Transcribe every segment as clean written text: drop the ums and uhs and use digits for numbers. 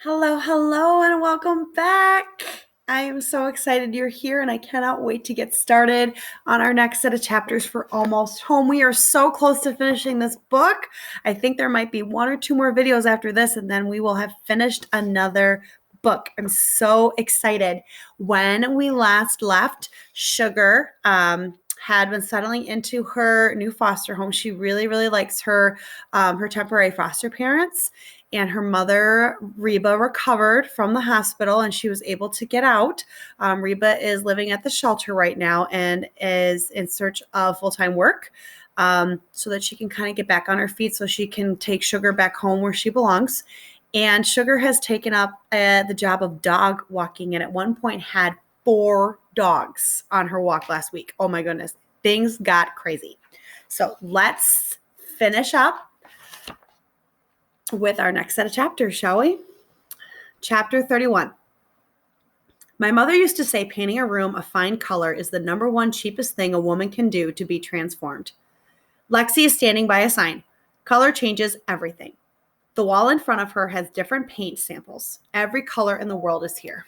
Hello, hello, and welcome back. I am so excited you're here, and I cannot wait to get started on our next set of chapters for Almost Home. We are so close to finishing this book. I think there might be one or two more videos after this, and then we will have finished another book. I'm so excited. When we last left, Sugar had been settling into her new foster home. She really, really likes her temporary foster parents. And her mother, Reba, recovered from the hospital and she was able to get out. Reba is living at the shelter right now and is in search of full-time work so that she can kind of get back on her feet so she can take Sugar back home where she belongs. And Sugar has taken up the job of dog walking and at one point had 4 dogs on her walk last week. Oh my goodness, things got crazy. So let's finish up with our next set of chapters, shall we? Chapter 31. My mother used to say painting a room a fine color is the number one cheapest thing a woman can do to be transformed. Lexy is standing by a sign. Color changes everything. The wall in front of her has different paint samples. Every color in the world is here.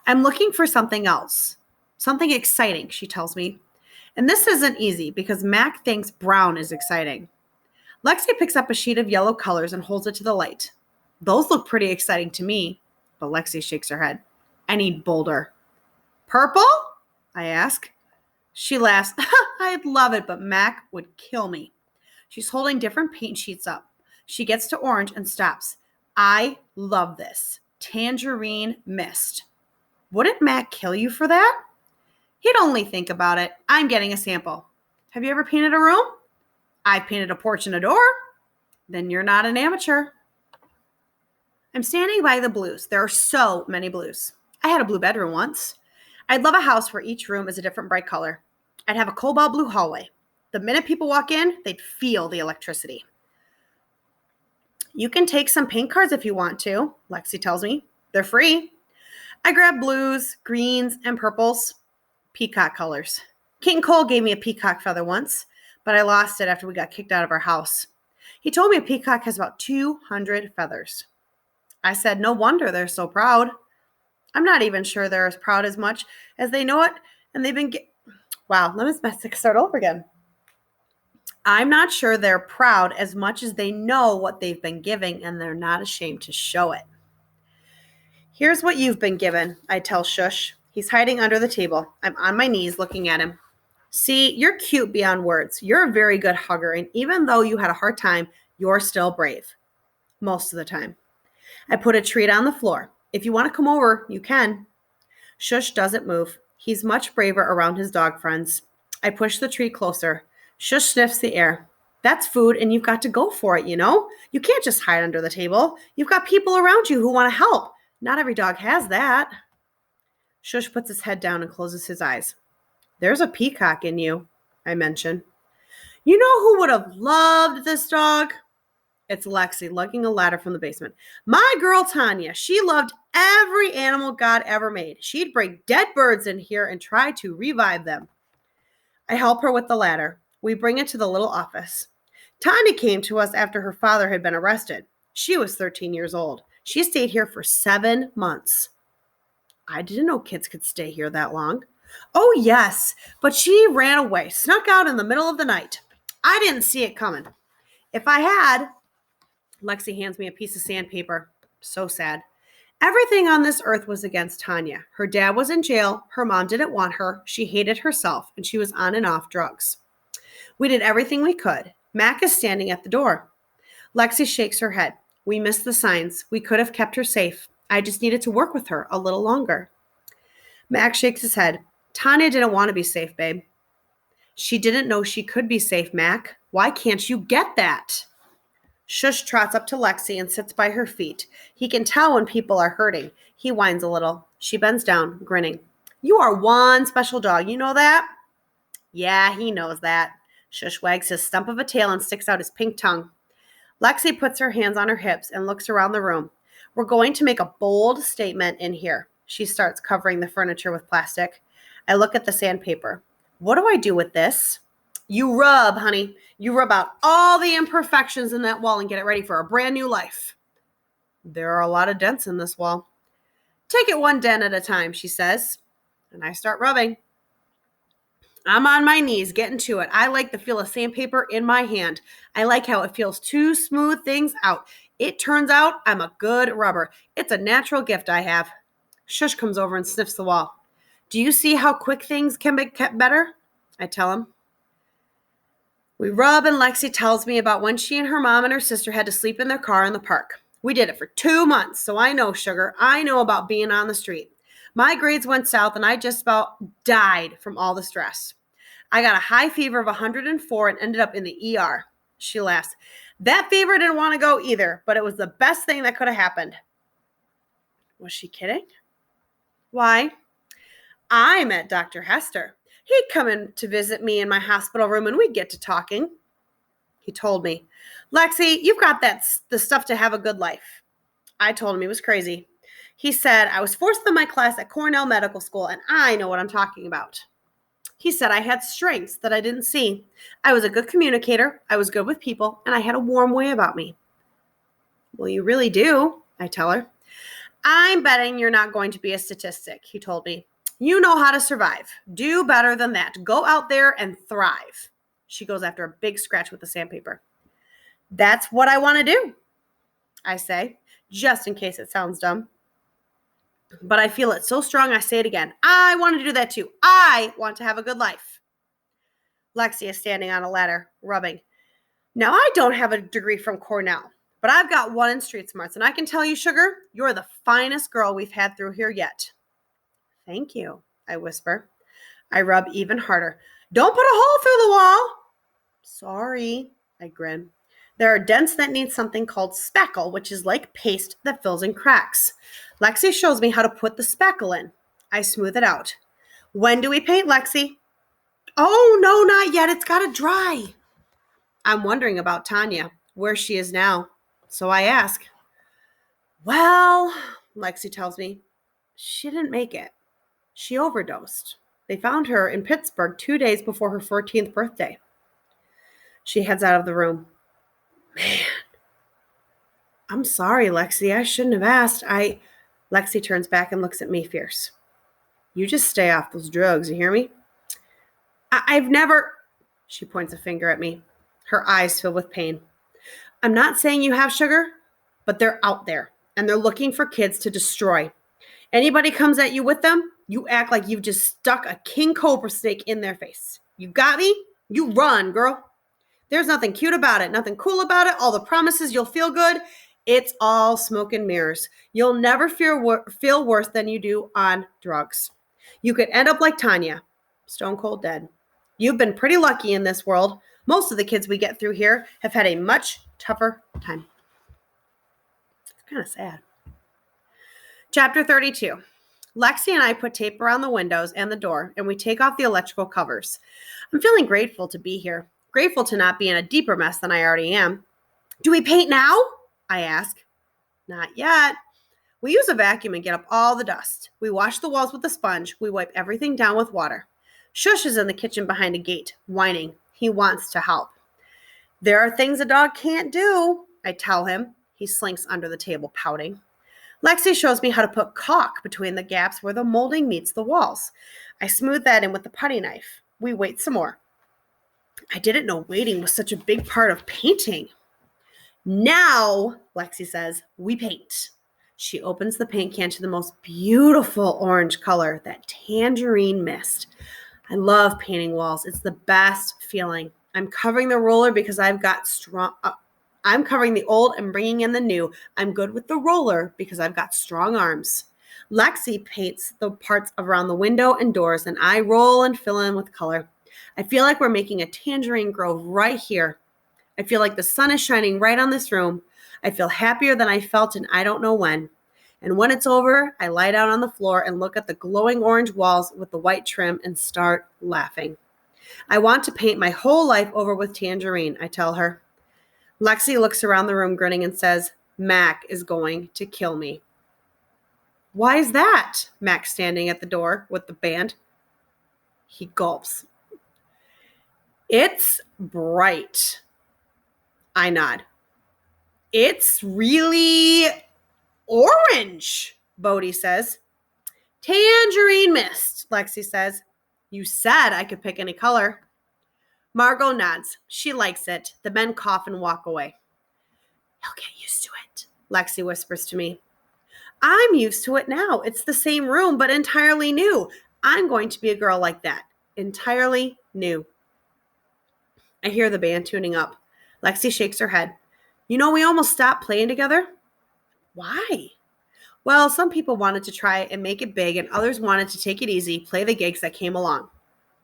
I'm looking for something else. Something exciting, she tells me. And this isn't easy because Mac thinks brown is exciting. Lexi picks up a sheet of yellow colors and holds it to the light. Those look pretty exciting to me, but Lexi shakes her head. I need bolder. Purple? I ask. She laughs. I'd love it, but Mac would kill me. She's holding different paint sheets up. She gets to orange and stops. I love this. Tangerine mist. Wouldn't Mac kill you for that? He'd only think about it. I'm getting a sample. Have you ever painted a room? I've painted a porch and a door. Then you're not an amateur. I'm standing by the blues. There are so many blues. I had a blue bedroom once. I'd love a house where each room is a different bright color. I'd have a cobalt blue hallway. The minute people walk in, they'd feel the electricity. You can take some paint cards if you want to, Lexi tells me. They're free. I grab blues, greens, and purples. Peacock colors. King Cole gave me a peacock feather once, but I lost it after we got kicked out of our house. He told me a peacock has about 200 feathers. I said, no wonder they're so proud. I'm not even sure they're as proud as much as they know it, and they've been Wow, let me start over again. I'm not sure they're proud as much as they know what they've been giving, and they're not ashamed to show it. Here's what you've been given, I tell Shush. He's hiding under the table. I'm on my knees looking at him. See, you're cute beyond words. You're a very good hugger, and even though you had a hard time, you're still brave. Most of the time. I put a treat on the floor. If you want to come over, you can. Shush doesn't move. He's much braver around his dog friends. I push the treat closer. Shush sniffs the air. That's food, and you've got to go for it, you know? You can't just hide under the table. You've got people around you who want to help. Not every dog has that. Shush puts his head down and closes his eyes. There's a peacock in you, I mention. You know who would have loved this dog? It's Lexi lugging a ladder from the basement. My girl Tanya, she loved every animal God ever made. She'd bring dead birds in here and try to revive them. I help her with the ladder. We bring it to the little office. Tanya came to us after her father had been arrested. She was 13 years old. She stayed here for 7 months. I didn't know kids could stay here that long. Oh, yes, but she ran away, snuck out in the middle of the night. I didn't see it coming. If I had, Lexi hands me a piece of sandpaper. So sad. Everything on this earth was against Tanya. Her dad was in jail. Her mom didn't want her. She hated herself, and she was on and off drugs. We did everything we could. Mac is standing at the door. Lexi shakes her head. We missed the signs. We could have kept her safe. I just needed to work with her a little longer. Mac shakes his head. Tanya didn't want to be safe, babe. She didn't know she could be safe, Mac. Why can't you get that? Shush trots up to Lexi and sits by her feet. He can tell when people are hurting. He whines a little. She bends down, grinning. You are one special dog, you know that? Yeah, he knows that. Shush wags his stump of a tail and sticks out his pink tongue. Lexi puts her hands on her hips and looks around the room. We're going to make a bold statement in here. She starts covering the furniture with plastic. I look at the sandpaper. What do I do with this? You rub, honey. You rub out all the imperfections in that wall and get it ready for a brand new life. There are a lot of dents in this wall. Take it one dent at a time, she says, and I start rubbing. I'm on my knees, getting to it. I like the feel of sandpaper in my hand. I like how it feels to smooth things out. It turns out I'm a good rubber. It's a natural gift I have. Shush comes over and sniffs the wall. Do you see how quick things can be kept better? I tell him. We rub, and Lexy tells me about when she and her mom and her sister had to sleep in their car in the park. We did it for 2 months, so I know, sugar. I know about being on the street. My grades went south, and I just about died from all the stress. I got a high fever of 104 and ended up in the ER. She laughs. That fever didn't want to go either, but it was the best thing that could have happened. Was she kidding? Why? I met Dr. Hester. He'd come in to visit me in my hospital room, and we'd get to talking. He told me, Lexy, you've got the stuff to have a good life. I told him he was crazy. He said, I was forced in my class at Cornell Medical School, and I know what I'm talking about. He said I had strengths that I didn't see. I was a good communicator, I was good with people, and I had a warm way about me. Well, you really do, I tell her. I'm betting you're not going to be a statistic, he told me. You know how to survive. Do better than that. Go out there and thrive. She goes after a big scratch with the sandpaper. That's what I want to do, I say, just in case it sounds dumb. But I feel it so strong, I say it again. I want to do that too. I want to have a good life. Lexy is standing on a ladder, rubbing. Now, I don't have a degree from Cornell, but I've got one in street smarts, and I can tell you, sugar, you're the finest girl we've had through here yet. Thank you, I whisper. I rub even harder. Don't put a hole through the wall. Sorry, I grin. There are dents that need something called spackle, which is like paste that fills in cracks. Lexy shows me how to put the spackle in. I smooth it out. When do we paint, Lexy? Oh, no, not yet. It's got to dry. I'm wondering about Tanya, where she is now. So I ask. Well, Lexy tells me, she didn't make it. She overdosed. They found her in Pittsburgh 2 days before her 14th birthday. She heads out of the room. Man, I'm sorry, Lexy. I shouldn't have asked. Lexy turns back and looks at me fierce. You just stay off those drugs, you hear me? I've never... She points a finger at me. Her eyes fill with pain. I'm not saying you have, sugar, but they're out there, and they're looking for kids to destroy. Anybody comes at you with them, you act like you've just stuck a king cobra snake in their face. You got me? You run, girl. There's nothing cute about it, nothing cool about it. All the promises you'll feel good, it's all smoke and mirrors. You'll never feel worse than you do on drugs. You could end up like Tanya, stone cold dead. You've been pretty lucky in this world. Most of the kids we get through here have had a much tougher time. It's kind of sad. Chapter 32. Lexy and I put tape around the windows and the door, and we take off the electrical covers. I'm feeling grateful to be here. Grateful to not be in a deeper mess than I already am. Do we paint now? I ask. Not yet. We use a vacuum and get up all the dust. We wash the walls with a sponge. We wipe everything down with water. Shush is in the kitchen behind a gate, whining. He wants to help. There are things a dog can't do, I tell him. He slinks under the table, pouting. Lexy shows me how to put caulk between the gaps where the molding meets the walls. I smooth that in with the putty knife. We wait some more. I didn't know waiting was such a big part of painting. Now, Lexy says, we paint. She opens the paint can to the most beautiful orange color, that tangerine mist. I love painting walls. It's the best feeling. I'm covering the roller because I'm covering the old and bringing in the new. I'm good with the roller because I've got strong arms. Lexy paints the parts around the window and doors, and I roll and fill in with color. I feel like we're making a tangerine grove right here. I feel like the sun is shining right on this room. I feel happier than I felt in I don't know when. And when it's over, I lie down on the floor and look at the glowing orange walls with the white trim and start laughing. I want to paint my whole life over with tangerine, I tell her. Lexy looks around the room grinning and says, Mac is going to kill me. Why is that? Mac's standing at the door with the band. He gulps. It's bright. I nod. It's really Orange, Bodhi says. Tangerine mist, Lexy says. You said I could pick any color. Margot nods. She likes it. The men cough and walk away. He'll get used to it, Lexy whispers to me. I'm used to it now. It's the same room, but entirely new. I'm going to be a girl like that. Entirely new. I hear the band tuning up. Lexy shakes her head. You know, we almost stopped playing together. Why? Well, some people wanted to try and make it big, and others wanted to take it easy, play the gigs that came along.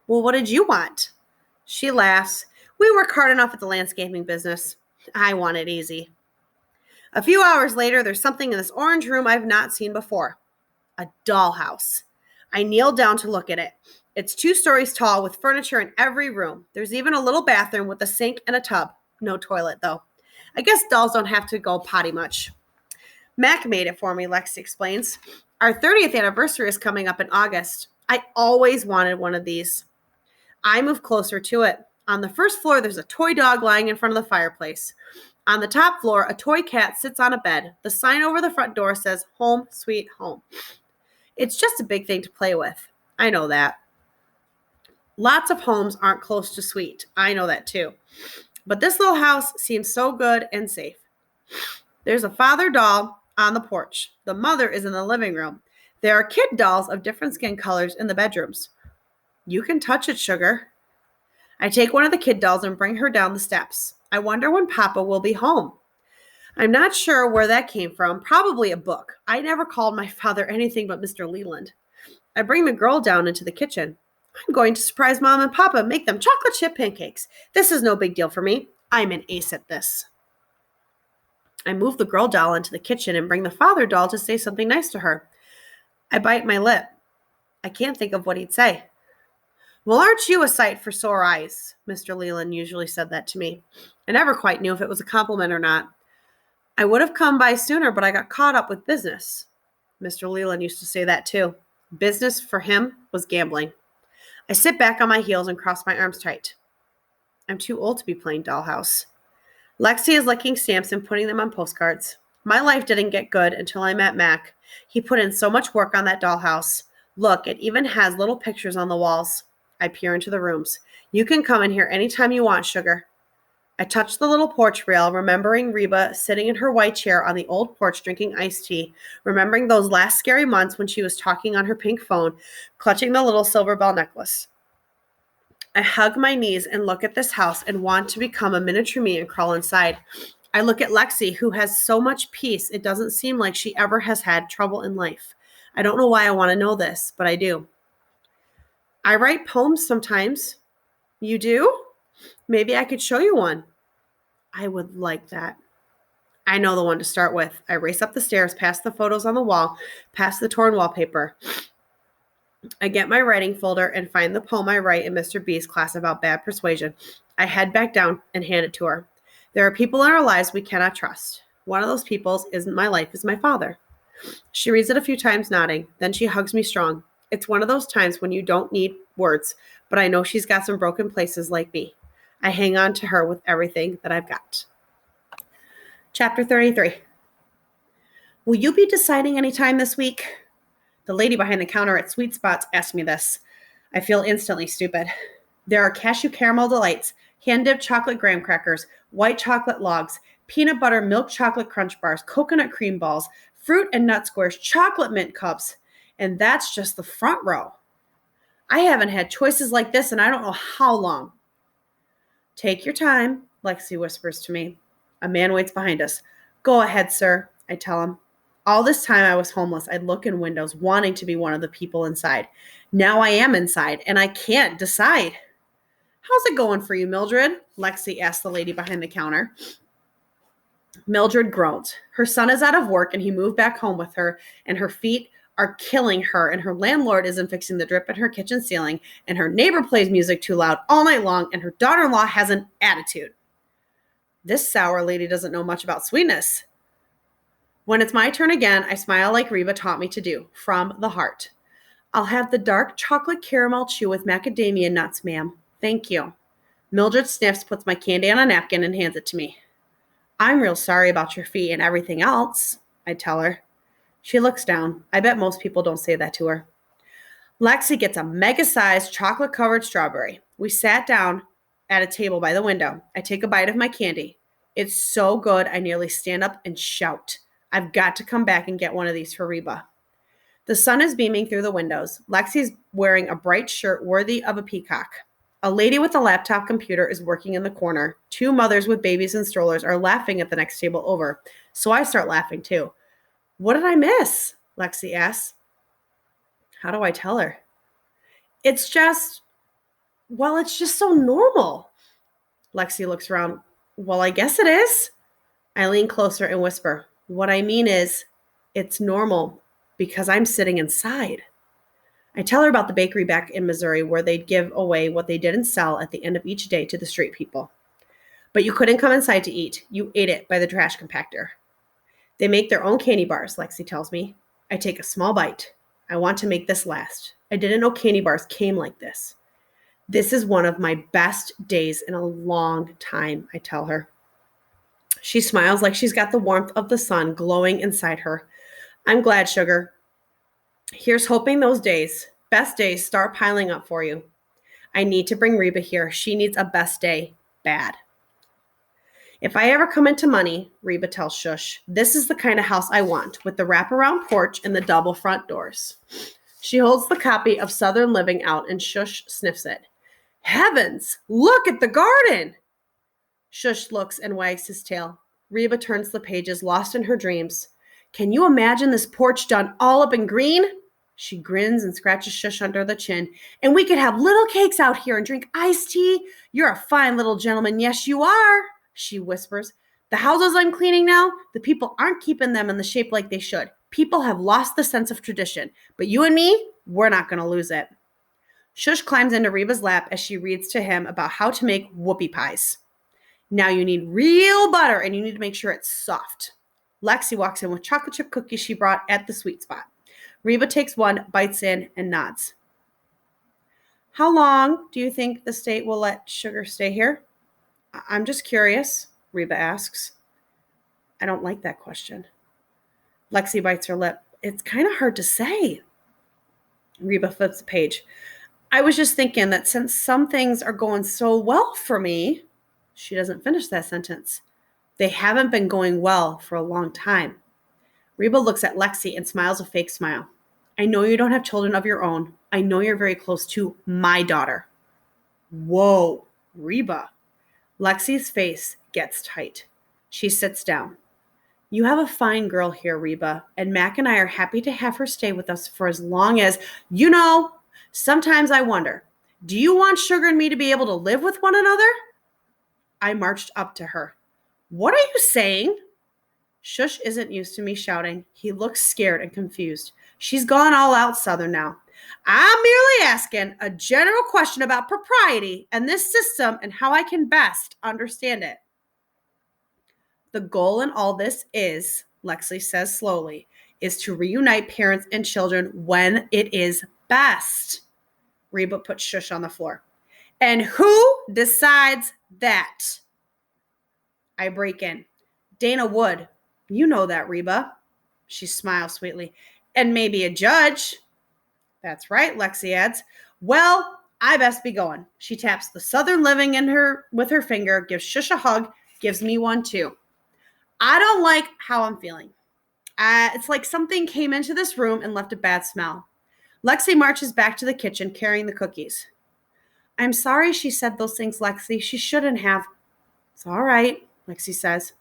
Well, what did you want? She laughs. We work hard enough at the landscaping business. I want it easy. A few hours later, there's something in this orange room I've not seen before. A dollhouse. I kneel down to look at it. It's 2 stories tall with furniture in every room. There's even a little bathroom with a sink and a tub. No toilet, though. I guess dolls don't have to go potty much. Mac made it for me, Lexi explains. Our 30th anniversary is coming up in August. I always wanted one of these. I move closer to it. On the first floor, there's a toy dog lying in front of the fireplace. On the top floor, a toy cat sits on a bed. The sign over the front door says, Home, Sweet Home. It's just a big thing to play with. I know that. Lots of homes aren't close to sweet. I know that too. But this little house seems so good and safe. There's a father doll on the porch. The mother is in the living room. There are kid dolls of different skin colors in the bedrooms. You can touch it, sugar. I take one of the kid dolls and bring her down the steps. I wonder when Papa will be home. I'm not sure where that came from. Probably a book. I never called my father anything but Mr. Leland. I bring the girl down into the kitchen. I'm going to surprise Mom and Papa, make them chocolate chip pancakes. This is no big deal for me. I'm an ace at this. I move the girl doll into the kitchen and bring the father doll to say something nice to her. I bite my lip. I can't think of what he'd say. Well, aren't you a sight for sore eyes? Mr. Leland usually said that to me. I never quite knew if it was a compliment or not. I would have come by sooner, but I got caught up with business. Mr. Leland used to say that too. Business for him was gambling. I sit back on my heels and cross my arms tight. I'm too old to be playing dollhouse. Lexy is licking stamps and putting them on postcards. My life didn't get good until I met Mac. He put in so much work on that dollhouse. Look, it even has little pictures on the walls. I peer into the rooms. You can come in here anytime you want, sugar. I touch the little porch rail, remembering Reba sitting in her white chair on the old porch drinking iced tea, remembering those last scary months when she was talking on her pink phone, clutching the little silver bell necklace. I hug my knees and look at this house and want to become a miniature me and crawl inside. I look at Lexy, who has so much peace, it doesn't seem like she ever has had trouble in life. I don't know why I want to know this, but I do. I write poems sometimes. You do? Maybe I could show you one. I would like that. I know the one to start with. I race up the stairs, past the photos on the wall, past the torn wallpaper. I get my writing folder and find the poem I write in Mr. B's class about bad persuasion. I head back down and hand it to her. There are people in our lives we cannot trust. One of those people in my life is my father. She reads it a few times, nodding. Then she hugs me strong. It's one of those times when you don't need words, but I know she's got some broken places like me. I hang on to her with everything that I've got. Chapter 33. Will you be deciding any time this week? The lady behind the counter at Sweet Spots asked me this. I feel instantly stupid. There are cashew caramel delights, hand-dipped chocolate graham crackers, white chocolate logs, peanut butter milk chocolate crunch bars, coconut cream balls, fruit and nut squares, chocolate mint cups, and that's just the front row. I haven't had choices like this in I don't know how long. Take your time, Lexy whispers to me. A man waits behind us. Go ahead, sir, I tell him. All this time I was homeless. I'd look in windows, wanting to be one of the people inside. Now I am inside, and I can't decide. How's it going for you, Mildred? Lexy asked the lady behind the counter. Mildred groaned. Her son is out of work, and he moved back home with her, and her feet are killing her, and her landlord isn't fixing the drip in her kitchen ceiling, and her neighbor plays music too loud all night long, and her daughter-in-law has an attitude. This sour lady doesn't know much about sweetness. When it's my turn again, I smile like Reba taught me to do, from the heart. I'll have the dark chocolate caramel chew with macadamia nuts, ma'am. Thank you. Mildred sniffs, puts my candy on a napkin, and hands it to me. I'm real sorry about your feet and everything else, I tell her. She looks down. I bet most people don't say that to her. Lexy gets a mega-sized chocolate-covered strawberry. We sat down at a table by the window. I take a bite of my candy. It's so good, I nearly stand up and shout. I've got to come back and get one of these for Reba. The sun is beaming through the windows. Lexy's wearing a bright shirt worthy of a peacock. A lady with a laptop computer is working in the corner. Two mothers with babies and strollers are laughing at the next table over. So I start laughing too. What did I miss? Lexy asks. How do I tell her? It's just so normal. Lexy looks around. Well, I guess it is. I lean closer and whisper, what I mean is, it's normal because I'm sitting inside. I tell her about the bakery back in Missouri where they'd give away what they didn't sell at the end of each day to the street people. But you couldn't come inside to eat. You ate it by the trash compactor. They make their own candy bars, Lexy tells me. I take a small bite. I want to make this last. I didn't know candy bars came like this. This is one of my best days in a long time, I tell her. She smiles like she's got the warmth of the sun glowing inside her. I'm glad, sugar. Here's hoping those days, best days, start piling up for you. I need to bring Reba here. She needs a best day bad. If I ever come into money, Reba tells Shush, this is the kind of house I want, with the wraparound porch and the double front doors. She holds the copy of Southern Living out and Shush sniffs it. Heavens, look at the garden! Shush looks and wags his tail. Reba turns the pages, lost in her dreams. Can you imagine this porch done all up in green? She grins and scratches Shush under the chin. And we could have little cakes out here and drink iced tea. You're a fine little gentleman. Yes, you are, she whispers. The houses I'm cleaning now, the people aren't keeping them in the shape like they should. People have lost the sense of tradition. But you and me, we're not going to lose it. Shush climbs into Reba's lap as she reads to him about how to make whoopie pies. Now you need real butter and you need to make sure it's soft. Lexy walks in with chocolate chip cookies she brought at the sweet spot. Reba takes one, bites in, and nods. How long do you think the state will let sugar stay here? I'm just curious, Reba asks. I don't like that question. Lexy bites her lip. It's kind of hard to say. Reba flips the page. I was just thinking that since some things are going so well for me, she doesn't finish that sentence. They haven't been going well for a long time. Reba looks at Lexy and smiles a fake smile. I know you don't have children of your own. I know you're very close to my daughter. Whoa, Reba. Lexy's face gets tight. She sits down. You have a fine girl here, Reba, and Mac and I are happy to have her stay with us for as long as, sometimes I wonder, do you want Sugar and me to be able to live with one another? I marched up to her. What are you saying? Shush isn't used to me shouting. He looks scared and confused. She's gone all out Southern now. I'm merely asking a general question about propriety and this system and how I can best understand it. The goal in all this is, Lexy says slowly, is to reunite parents and children when it is best. Reba puts Shush on the floor. And who decides that? I break in. Dana Wood. You know that, Reba. She smiles sweetly. And maybe a judge. That's right, Lexy adds. Well, I best be going. She taps the Southern Living with her finger, gives Shush a hug, gives me one too. I don't like how I'm feeling. It's like something came into this room and left a bad smell. Lexy marches back to the kitchen carrying the cookies. I'm sorry she said those things, Lexy. She shouldn't have. It's all right, Lexy says.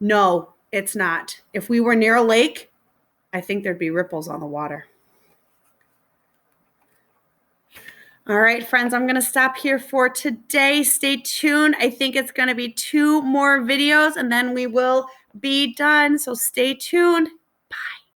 No, it's not. If we were near a lake, I think there'd be ripples on the water. All right, friends, I'm going to stop here for today. Stay tuned. I think it's going to be 2 more videos and then we will be done. So stay tuned.